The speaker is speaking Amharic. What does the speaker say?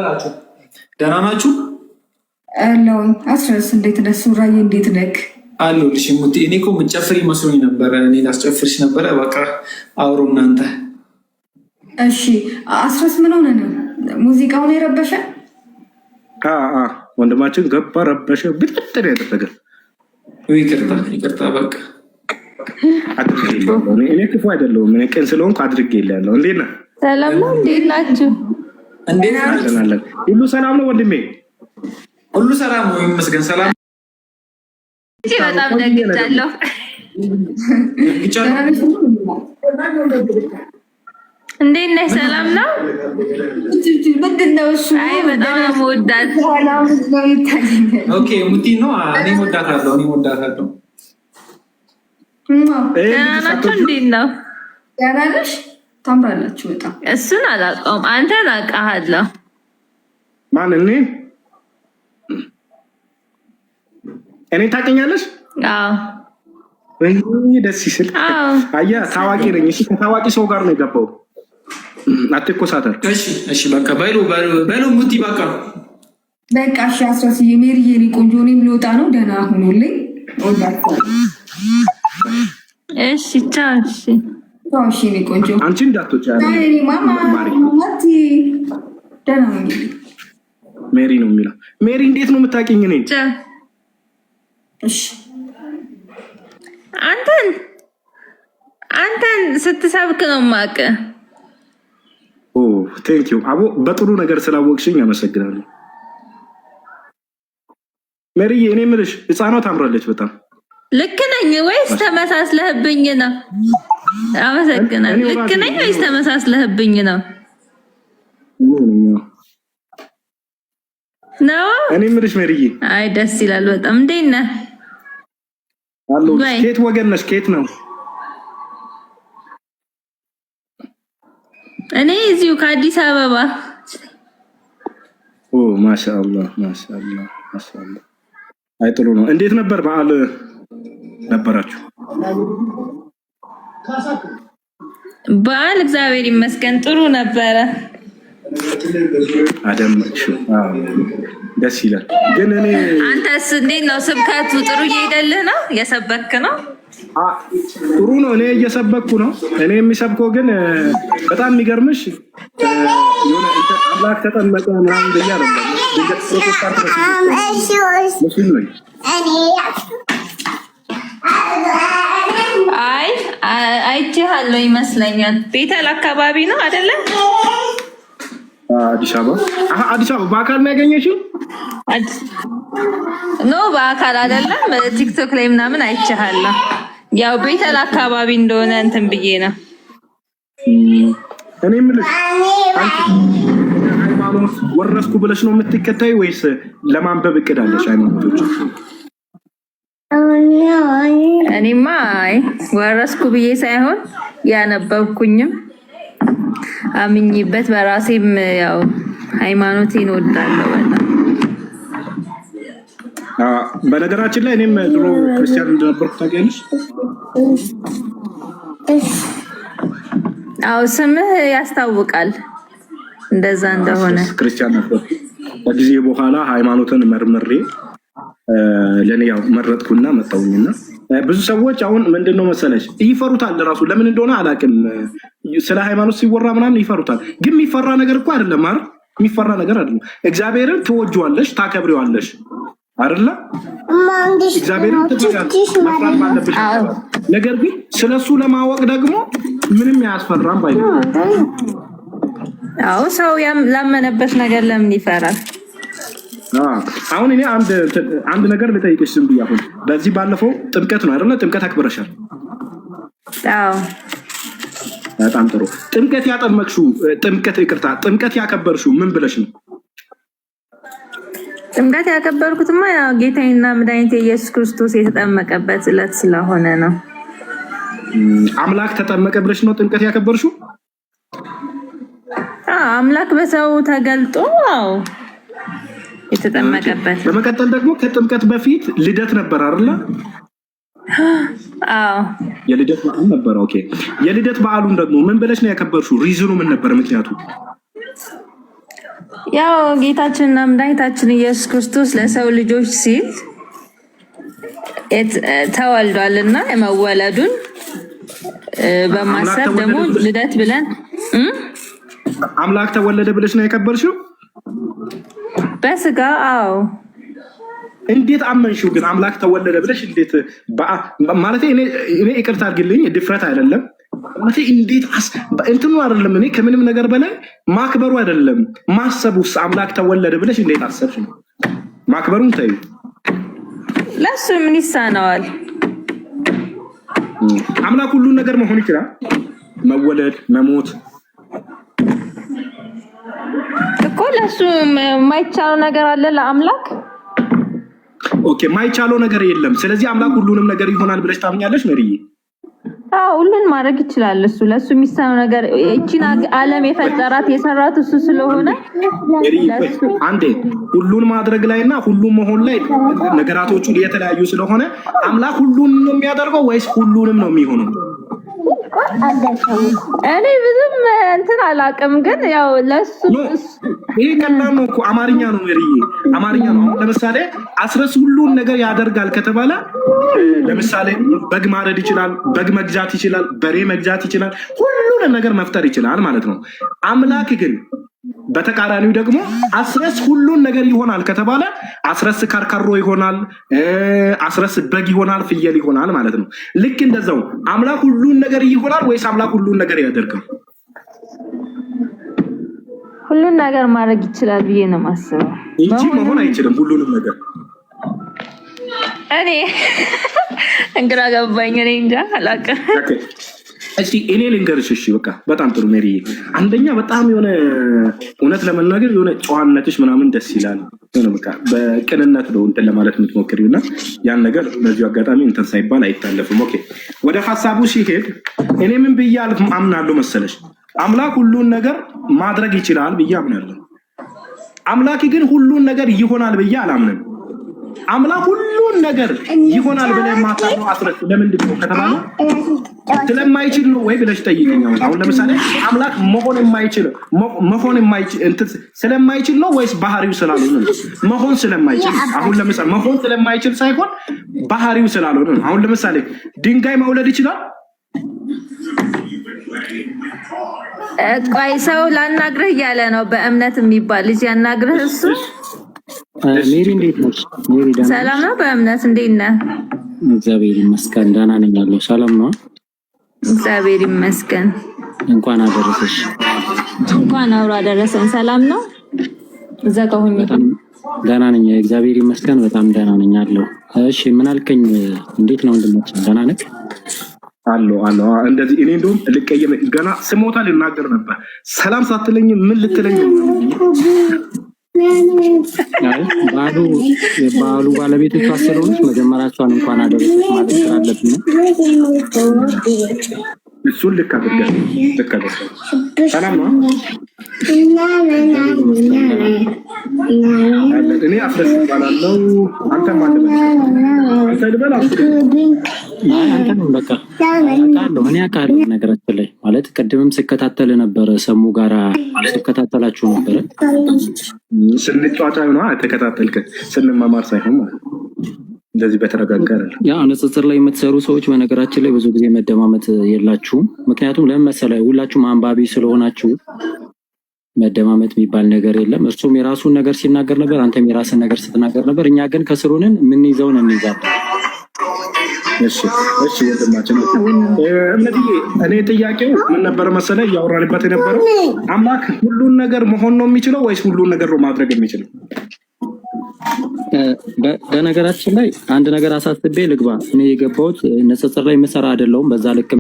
ልበላችሁ? ደህና ናችሁ? አለው አስረስ እንዴት ነህ? ሱራዬ እንዴት ነህ? አለሁልሽ ሙቲ። እኔ እኮ የምትጨፍሪ መስሎኝ ነበረ። እኔ ላስጨፍርሽ ነበረ። በቃ አውሩ እናንተ። እሺ አስረስ ምን ሆነ ነው? ሙዚቃውን የረበሸ? ወንድማችን ገባ ረበሸ። ብጥጥር ያደረገ ይቅርታ ይቅርታ። በቃ እኔ ክፉ አይደለሁም። እኔ ቅን ስለሆንኩ አድርጌልሃለሁ። እንዴት ነህ? ሰላም ነው። እንዴት ናችሁ? እንዴት ናችሁ? ሁሉ ሰላም ነው ወንድሜ? ሁሉ ሰላም ነው ይመስገን። ሰላም በጣም ደግቻለሁ። እንዴት ነህ? ሰላም ነው። ምንድን ነው እሱ? አይ በጣም ነው የምወዳት። ኦኬ ሙቲ ነው። እኔ እወዳታለሁ። ደህና ናችሁ? እንዴት ነው? ደህና ነሽ? ታምራላችሁ በጣም። እሱን አላውቀውም። አንተን አውቃለሁ። ማን? እኔ ታውቂኛለሽ? አዎ። ደስ ይስል። አየህ ታዋቂ ነኝ። እሺ ከታዋቂ ሰው ጋር ነው የገባው። አትኮሳተር። እሺ በቃ በሉ ሙቲ በቃ እሺ። አስረስዬ ሜሪዬ እኔ ቆንጆ እኔም ልወጣ ነው። ደህና ሁኑልኝ። እሺ ቻው። እሺ እሺ እኔ ቆንጆ አንቺ እንዳትወጪ። ማማ ማቲ ደህና ነው። ሜሪ ነው የሚለው። ሜሪ እንዴት ነው የምታውቂኝ? እኔ እሺ አንተን ስትሰብክ ነው የማውቅህ። ቴንኪዩ አቦ፣ በጥሩ ነገር ስላወቅሽኝ አመሰግናለሁ። ሜሪዬ እኔ የምልሽ ህፃኗ ታምራለች በጣም። ልክ ነኝ ወይስ ተመሳስለህብኝ ነው? አመሰግናለሁ። ልክ ነኝ ወይስ ተመሳስለህብኝ ነው? እኔ የምልሽ ሜሪዬ፣ አይ ደስ ይላል በጣም። እንዴት ነህ? አሎ ከየት ወገን ነሽ? ከየት ነው? እኔ እዚሁ ከአዲስ አበባ። ማሻአላህ ማሻአላህ ማሻአላህ። አይ ጥሩ ነው። እንዴት ነበር በዓል ነበራችሁ? በዓል እግዚአብሔር ይመስገን ጥሩ ነበረ። አደመጥሽው? ደስ ይላል። ግን እኔ አንተስ እንዴት ነው? ስብከቱ ጥሩ እየሄደልህ ነው? እየሰበክ ነው? ጥሩ ነው። እኔ እየሰበኩ ነው። እኔ የሚሰብከው ግን በጣም የሚገርምሽ የሆነ አምላክ ተጠመቀ ምናምን ብዬ አይደለም። ድንገት ፕሮቴስታንት ሙስሊም ነኝ። አይ አይቼሃለሁ ይመስለኛል። ቤተል አካባቢ ነው አይደለ? አዲስ አበባ። አዲስ አበባ በአካል ነው ያገኘሽው? ኖ በአካል አይደለም፣ ቲክቶክ ላይ ምናምን አይቼሃለሁ። ያው ቤተል አካባቢ እንደሆነ እንትን ብዬ ነው። እኔ የምልሽ ሃይማኖት ወረስኩ ብለሽ ነው የምትከታይ ወይስ ለማንበብ እቅድ አለሽ? ሃይማኖቶች እኔማ ወረስኩ ብዬ ሳይሆን ያነበብኩኝም አምኝበት በራሴም ያው ሃይማኖቴን እወዳለሁ በጣም። በነገራችን ላይ እኔም ድሮ ክርስቲያን እንደነበርኩ ታውቂያለሽ? አዎ ስምህ ያስታውቃል እንደዛ እንደሆነ። ክርስቲያን ነበር። ከጊዜ በኋላ ሃይማኖትን መርምሬ ለኔ ያው መረጥኩና መጣሁኝና ብዙ ሰዎች አሁን ምንድነው መሰለሽ ይፈሩታል። ራሱ ለምን እንደሆነ አላውቅም። ስለ ሃይማኖት ሲወራ ምናምን ይፈሩታል። ግን የሚፈራ ነገር እኮ አይደለም አይደል? የሚፈራ ነገር አይደለም። እግዚአብሔርን ትወጂዋለሽ፣ ታከብሪዋለሽ አይደለ? እግዚአብሔርን ትወጂዋለሽ፣ መፍራት ባለብሽ። ነገር ግን ስለሱ ለማወቅ ደግሞ ምንም ያስፈራም ባይነ። አዎ ሰው ላመነበት ነገር ለምን ይፈራል? አሁን እኔ አንድ ነገር ልጠይቅሽ ዝም ብዬ። አሁን በዚህ ባለፈው ጥምቀት ነው አይደለ? ጥምቀት አክብረሻል? አዎ በጣም ጥሩ። ጥምቀት ያጠመቅሽው ጥምቀት ያከበርሽው ምን ብለሽ ነው? ጥምቀት ያከበርኩትማ ያው ጌታዬና መድኃኒቴ ኢየሱስ ክርስቶስ የተጠመቀበት ዕለት ስለሆነ ነው። አምላክ ተጠመቀ ብለሽ ነው ጥምቀት ያከበርሽው? አምላክ በሰው ተገልጦ የተጠመቀበት። በመቀጠል ደግሞ ከጥምቀት በፊት ልደት ነበር አይደለ? አዎ የልደት በዓል ነበር። ኦኬ የልደት በዓሉን ደግሞ ምን ብለሽ ነው ያከበርሽው? ሪዝኑ ምን ነበር? ምክንያቱ ያው ጌታችንና መድኃኒታችን ኢየሱስ ክርስቶስ ለሰው ልጆች ሲል ተወልዷልና የመወለዱን በማሰብ ደግሞ ልደት ብለን አምላክ ተወለደ ብለሽ ነው የከበርሽው በስጋ? አዎ። እንዴት አመንሽው ግን? አምላክ ተወለደ ብለሽ እንዴት ማለት እኔ ይቅርታ አድርግልኝ ድፍረት አይደለም ማለት እንዴት እንትኑ አይደለም። እኔ ከምንም ነገር በላይ ማክበሩ አይደለም ማሰቡስ አምላክ ተወለደ ብለሽ እንዴት አሰብሽ ነው? ማክበሩን ተይው። ለሱ ምን ይሳነዋል? አምላክ ሁሉን ነገር መሆን ይችላል። መወለድ፣ መሞት እኮ ለሱ የማይቻለው ነገር አለ ለአምላክ? ኦኬ፣ የማይቻለው ነገር የለም። ስለዚህ አምላክ ሁሉንም ነገር ይሆናል ብለሽ ታምኛለሽ መሪዬ? አዎ፣ ሁሉን ማድረግ ይችላል እሱ። ለሱ የሚሳነው ነገር እቺን ዓለም የፈጠራት የሰራት እሱ ስለሆነ አንዴ ሁሉን ማድረግ ላይና ሁሉን መሆን ላይ ነገራቶቹ የተለያዩ ስለሆነ አምላክ ሁሉን ነው የሚያደርገው ወይስ ሁሉንም ነው የሚሆነው? እኔ ብዙም እንትን አላውቅም፣ ግን ያው ለሱ ይሄ ቀላል ነው እኮ አማርኛ ነው መሪዬ፣ አማርኛ ነው። ለምሳሌ አስረስ ሁሉን ነገር ያደርጋል ከተባለ ለምሳሌ በግ ማረድ ይችላል፣ በግ መግዛት ይችላል፣ በሬ መግዛት ይችላል፣ ሁሉን ነገር መፍጠር ይችላል ማለት ነው። አምላክ ግን በተቃራኒው ደግሞ አስረስ ሁሉን ነገር ይሆናል ከተባለ አስረስ ካርካሮ ይሆናል፣ አስረስ በግ ይሆናል፣ ፍየል ይሆናል ማለት ነው። ልክ እንደዛው አምላክ ሁሉን ነገር ይሆናል ወይስ አምላክ ሁሉን ነገር ያደርጋል? ሁሉን ነገር ማድረግ ይችላል ብዬ ነው የማስበው እንጂ መሆን አይችልም ሁሉንም ነገር። እኔ እንግራ ገባኝ። እኔ እንጃ አላውቅም። እስቲ እኔ ልንገርሽ። እሺ በቃ በጣም ጥሩ ሜሪዬ። አንደኛ በጣም የሆነ እውነት ለመናገር የሆነ ጨዋነትሽ ምናምን ደስ ይላል። የሆነ በቃ በቅንነት ነው እንትን ለማለት የምትሞክሪውና ያን ነገር በዚሁ አጋጣሚ እንትን ሳይባል አይታለፍም። ኦኬ፣ ወደ ሐሳቡ ሲሄድ እኔ ምን ብዬ አምናለሁ መሰለሽ? አምላክ ሁሉን ነገር ማድረግ ይችላል ብዬ አምናለሁ። አምላክ ግን ሁሉን ነገር ይሆናል ብዬ አላምንም። አምላክ ሁሉን ነገር ይሆናል ብለህ ማታለው አስረስ ለምንድን ነው ከተባለ ስለማይችል ነው ወይ ብለሽ ጠይቀኝ። አሁን ለምሳሌ አምላክ መሆን የማይችል እንትን ስለማይችል ነው ወይስ ባህሪው ስላልሆነ ነው? መሆን ስለማይችል። አሁን ለምሳሌ መሆን ስለማይችል ሳይሆን ባህሪው ስላልሆነ ነው። አሁን ለምሳሌ ድንጋይ መውለድ ይችላል? ቆይ ሰው ላናግርህ እያለ ነው። በእምነት የሚባል ልጅ ያናግርህ እሱ። ሜሪ እንዴት ነሽ? ሜሪ ደህና ሰላም ነው። በእምነት እንዴት ነህ? እግዚአብሔር ይመስገን ደህና ነኝ ያለው። ሰላም ነው? እግዚአብሔር ይመስገን። እንኳን አደረሰሽ። እንኳን አብሮ አደረሰን። ሰላም ነው? እዛ ከሆኜ ደህና ነኝ እግዚአብሔር ይመስገን በጣም ደህና ነኝ ያለው። እሺ ምን አልከኝ? እንዴት ነው ወንድሞች? ደህና ነህ? አሎ እንደዚህ እኔ እንደውም ልቀየም ገና ስሞታ ልናገር ነበር። ሰላም ሳትለኝ ምን ልትለኝ ነው? ባሉ ባለቤቶቿ ስለሆነች መጀመሪያቸውን እንኳን አደረሰች ማለት ስላለብኝ እሱን ልክ አድርገህ ሰላም ነው። እኔ አፍረስ ይባላለው። አንተ ማለት አንተ ልበል አንተ ነው በቃ አውቃለሁ። እኔ አውቃለሁ ነገራችን ላይ ማለት ቅድምም ስከታተል ነበረ። ሰሙ ጋራ ስከታተላችሁ ነበረ። ስንጫጫ ነው ተከታተልከ ስንማማር ሳይሆን ማለት እንደዚህ በተረጋጋ አይደለም። ያው ንጽጽር ላይ የምትሰሩ ሰዎች በነገራችን ላይ ብዙ ጊዜ መደማመጥ የላችሁም። ምክንያቱም ለምን መሰለህ? ሁላችሁም አንባቢ ስለሆናችሁ መደማመጥ የሚባል ነገር የለም። እርሱም የራሱን ነገር ሲናገር ነበር፣ አንተም የራስን ነገር ስትናገር ነበር። እኛ ግን ከስሩንን የምንይዘውን እንይዛለን። እሺ ወንድማችን እምነትዬ፣ እኔ ጥያቄው ምን ነበር መሰለህ? እያወራንበት የነበረው አምላክ ሁሉን ነገር መሆን ነው የሚችለው ወይስ ሁሉን ነገር ነው ማድረግ የሚችለው? በነገራችን ላይ አንድ ነገር አሳስቤ ልግባ። እኔ የገባሁት ንጽጽር ላይ የምሰራ አይደለሁም። በዛ ልክ